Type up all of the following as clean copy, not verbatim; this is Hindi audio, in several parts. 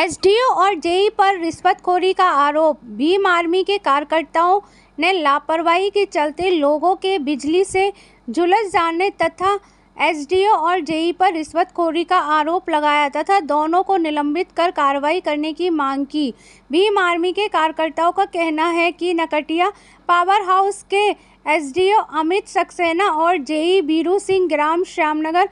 एसडीओ और जेई पर रिश्वतखोरी का आरोप। भीम आर्मी के कार्यकर्ताओं ने लापरवाही के चलते लोगों के बिजली से झुलस जाने तथा एसडीओ और जेई पर रिश्वतखोरी का आरोप लगाया तथा दोनों को निलंबित कर कार्रवाई करने की मांग की। भीम आर्मी के कार्यकर्ताओं का कहना है कि नकटिया पावर हाउस के एसडीओ अमित सक्सेना और जेई बीरू सिंह ग्राम श्यामनगर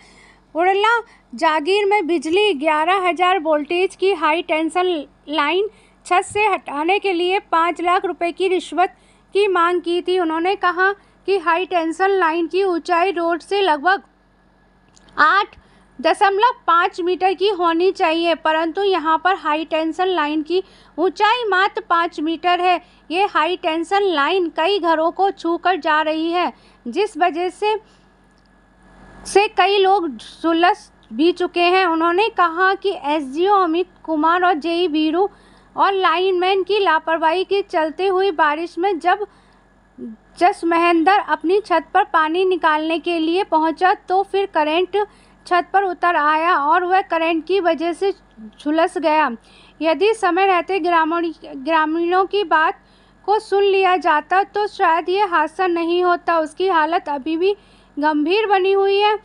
उड़ला जागीर में बिजली 11,000 वोल्टेज की हाई टेंशन लाइन छत से हटाने के लिए 5 लाख रुपए की रिश्वत की मांग की थी। उन्होंने कहा कि हाई टेंशन लाइन की ऊंचाई रोड से लगभग 8.5 मीटर की होनी चाहिए, परंतु यहां पर हाई टेंशन लाइन की ऊंचाई मात्र 5 मीटर है। ये हाई टेंशन लाइन कई घरों को छूकर जा रही है, जिस वजह से कई लोग झुलस भी चुके हैं। उन्होंने कहा कि एसडीओ अमित कुमार और जेई बीरू और लाइनमैन की लापरवाही के चलते हुई बारिश में जब जसमहेंद्र अपनी छत पर पानी निकालने के लिए पहुंचा तो फिर करंट छत पर उतर आया और वह करंट की वजह से झुलस गया। यदि समय रहते ग्रामीणों की बात को सुन लिया जाता तो शायद ये हादसा नहीं होता। उसकी हालत अभी भी गंभीर बनी हुई है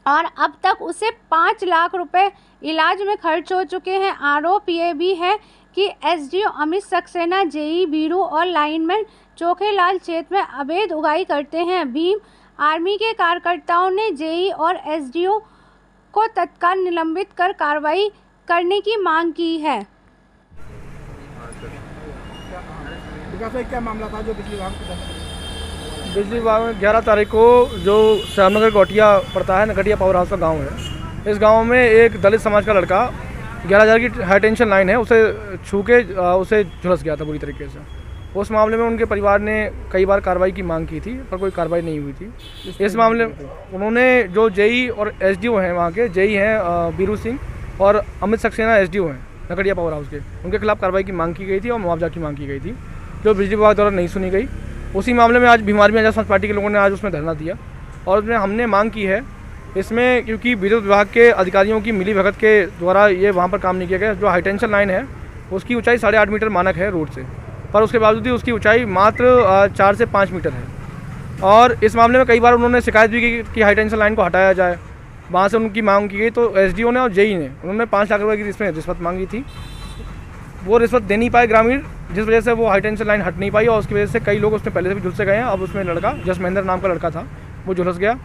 और अब तक उसे 5 लाख रुपए इलाज में खर्च हो चुके हैं। आरोप ये भी है कि एसडीओ अमित सक्सेना, जेई बीरू और लाइनमैन चोखेलाल क्षेत्र में अवैध उगाई करते हैं। भीम आर्मी के कार्यकर्ताओं ने जेई और एसडीओ को तत्काल निलंबित कर कार्रवाई करने की मांग की है। क्या मामला था जो बिजली विभाग में 11 तारीख को जो श्यामनगर गोटिया पड़ता है, नकटिया पावर हाउस का गांव है। इस गांव में एक दलित समाज का लड़का 11,000 की हाई टेंशन लाइन है उसे छू के उसे झुलस गया था बुरी तरीके से। उस मामले में उनके परिवार ने कई बार कार्रवाई की मांग की थी पर कोई कार्रवाई नहीं हुई थी। इस मामले में उन्होंने जो जेई और एसडीओ हैं, वहाँ के जेई हैं बीरू सिंह और अमित सक्सेना एसडीओ हैं नकटिया पावर हाउस के, उनके खिलाफ कार्रवाई की मांग की गई थी और मुआवजा की मांग की गई थी, जो बिजली विभाग द्वारा नहीं सुनी गई। उसी मामले में आज भीम आर्मी आजाद समाज पार्टी के लोगों ने आज उसमें धरना दिया और उसमें हमने मांग की है इसमें, क्योंकि विद्युत विभाग के अधिकारियों की मिली भगत के द्वारा ये वहाँ पर काम नहीं किया गया। जो हाई टेंशन लाइन है उसकी ऊंचाई 8.5 मीटर मानक है रोड से, पर उसके बावजूद भी उसकी ऊंचाई मात्र 4 से 5 मीटर है। और इस मामले में कई बार उन्होंने शिकायत भी की कि हाई टेंशन लाइन को हटाया जाए, वहाँ से उनकी मांग की गई। तो एसडीओ ने और जेई ने उन्होंने 5 लाख रुपये की इसमें रिश्वत मांगी थी। वो रिश्वत दे नहीं पाए ग्रामीण, जिस वजह से वो हाई टेंशन लाइन हट नहीं पाई और उसकी वजह से कई लोग उसमें पहले से भी झुलसे गए हैं। अब उसमें लड़का जसमहेंद्र नाम का लड़का था, वो झुलस गया,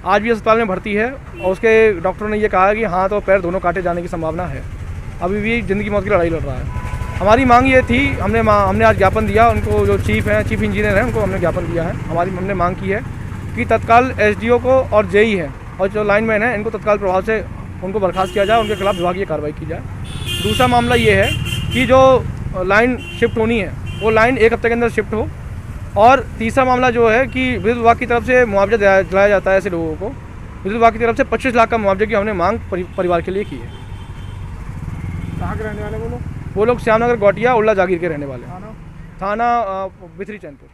आज भी अस्पताल में भर्ती है और उसके डॉक्टरों ने ये कहा कि हाथ और पैर दोनों काटे जाने की संभावना है। अभी भी ज़िंदगी मौत की लड़ाई लड़ रहा है। हमारी मांग ये थी, हमने आज ज्ञापन दिया उनको, जो चीफ इंजीनियर हैं उनको हमने ज्ञापन दिया है। हमने मांग की है कि तत्काल एसडीओ को और जेई है और जो लाइनमैन है इनको तत्काल प्रभाव से उनको बर्खास्त किया जाए, उनके खिलाफ विभागीय कार्रवाई की जाए। दूसरा मामला ये है कि जो लाइन शिफ्ट होनी है वो लाइन 1 हफ्ते के अंदर शिफ्ट हो। और तीसरा मामला जो है कि विद्युत विभाग की तरफ से मुआवजा दिलाया जाता है ऐसे लोगों को। विद्युत विभाग की तरफ से 25 लाख का मुआवजे की हमने मांग परिवार के लिए की है। कहाँ के रहने वाले वो लोग? वो लोग श्यामनगर गोटिया उड़ला जागीर के रहने वाले। थाना बिथरी चैनपुर।